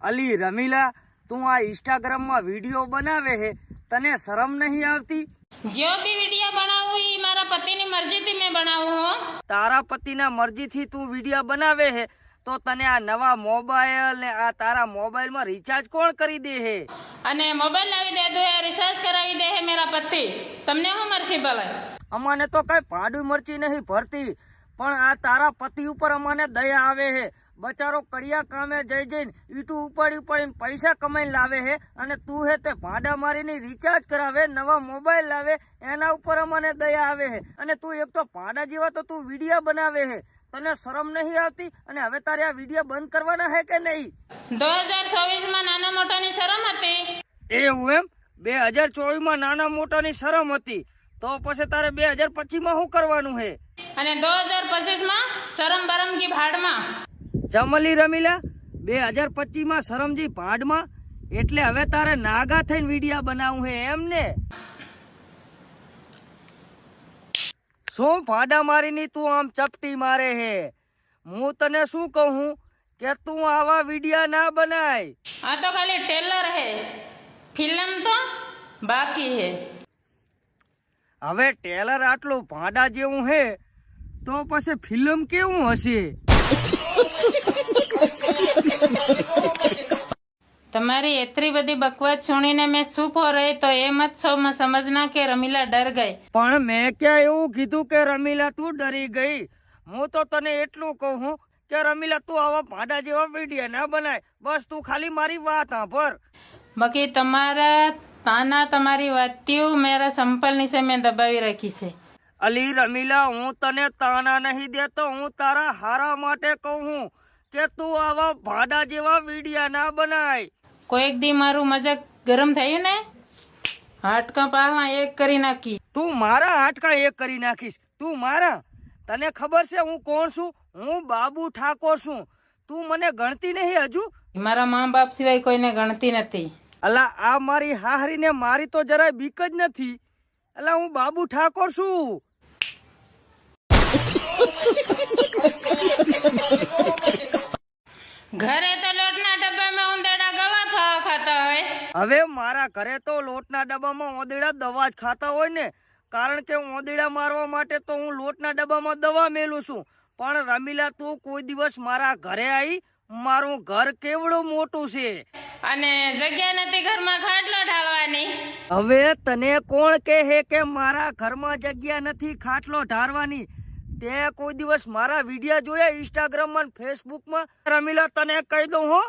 अली रमीला, तू आ इंस्टाग्राम में वीडियो बनावे है, तने शर्म नहीं आवती? जो भी वीडियो बनाऊं ये मारा पति ની મરજી થી मैं बनाऊं हूं। तारा पति ना मर्जी थी तू वीडियो बनावे है तो तने आ नवा मोबाइल ने आ तारा मोबाइल में रिचार्ज कोण करी दे है? અને મોબાઈલ લાવી દે દો રિચાર્જ કરાવી દે હે मेरा पति। તમને હું મરસી ભલે? अमाने तो कई पाडू मरची नहीं भरती, पण आ तारा पति ऊपर अमाने दया आवे है। बचारो कड़िया कामे जई जईने ईटू उपाड़ी उपाड़ी पैसा कमाई लावे है अने तू है ते भाड़ा मारीने रिचार्ज करावे, नवा मोबाइल लावे, एना ऊपर अमाने दया आवे है। अने तू एक तो भाड़ा जेवा तो तू वीडियो बनावे है, तने शरम नहीं आवती? अने हवे तारे आ वीडियो बंद करवाना है के नहीं? 2024 માં નાના મોટાની શરમ હતી। એવું એમ? 2024 માં નાના મોટાની શરમ હતી તો પછી તારે 2025 માં શું કરવાનું है? અને 2025 માં શરમ બરમગી ભાડમાં। ચમલી રમીલા, 2025 માં શરમજી ભાડમાં એટલે હવે તારે નાગા થઈને વિડિયા બનાવવું હે એમ ને? શું ભાડા મારીની તું આમ ચપટી મારે હે? હું તને શું કહું કે તું આવા વિડિયા ના બનાય। આ તો ખાલી ટેલર હે, ફિલ્મ તો બાકી હે। હવે ટેલર આટલું ભાડા જેવું હે તો પછી ફિલ્મ કેવું હશે? તમારી એટલી બધી બકવાસ સુણીને મેં ચૂપ હો રહી તો એ મત સમજના કે રમીલા ડર ગઈ। પણ મેં ક્યાં એવું કીધું કે રમીલા તું ડરી ગઈ? હું તો તને એટલું કહું કે રમીલા તું આવા ભાડા જેવા વિડિયો ના બનાય, બસ તું ખાલી મારી વાત સાંભળ। બાકી તમારા તાના તમારી વાત્યું મેરા સંપલ નીચે મેં દબાવી રાખી છે। અલી રમીલા, હું તને તાના નહીં દેતો, હું તારા હારા માટે કહું કે તું આવા ભાડા જેવા વિડિયા ના બનાય। કોઈક દી મારું મજાક ગરમ થયું ને હાડકા પાહમાં એક કરી નાખી। તું મારા હાડકા એક કરી નાખીશ? તું મારા? તને ખબર છે હું કોણ છું? હું બાબુ ઠાકોર છું। તું મને ગણતી નહીં હજુ? મારા મા બાપ સિવાય કોઈને ગણતી નથી। અલા આ મારી હાહરીને મારી તો જરાય બીક જ નથી। અલા હું બાબુ ઠાકોર છું। ઘરે તો લોટના ડબ્બામાં ઉંદેડા ગવા ખાતા હોય। હવે મારા ઘરે તો લોટના ડબ્બામાં ઓદેડા દવા જ ખાતા હોય ને, કારણ કે ઓદેડા મારવા માટે તો હું લોટના ડબ્બામાં દવા મેલું છું। પણ રમીલા તું કોઈ દિવસ મારા ઘરે આવી? મારું ઘર કેવડું મોટું છે અને જગ્યા નથી ઘરમાં ખાટલો ઢાળવાની। હવે તને કોણ કહે કે મારા ઘરમાં જગ્યા નથી ખાટલો ઢાળવાની? તે કોઈ દિવસ મારા વિડિયો જોયા ઇન્સ્ટાગ્રામ માં, ફેસબુક માં? રમીલા તને કહી દઉં હો,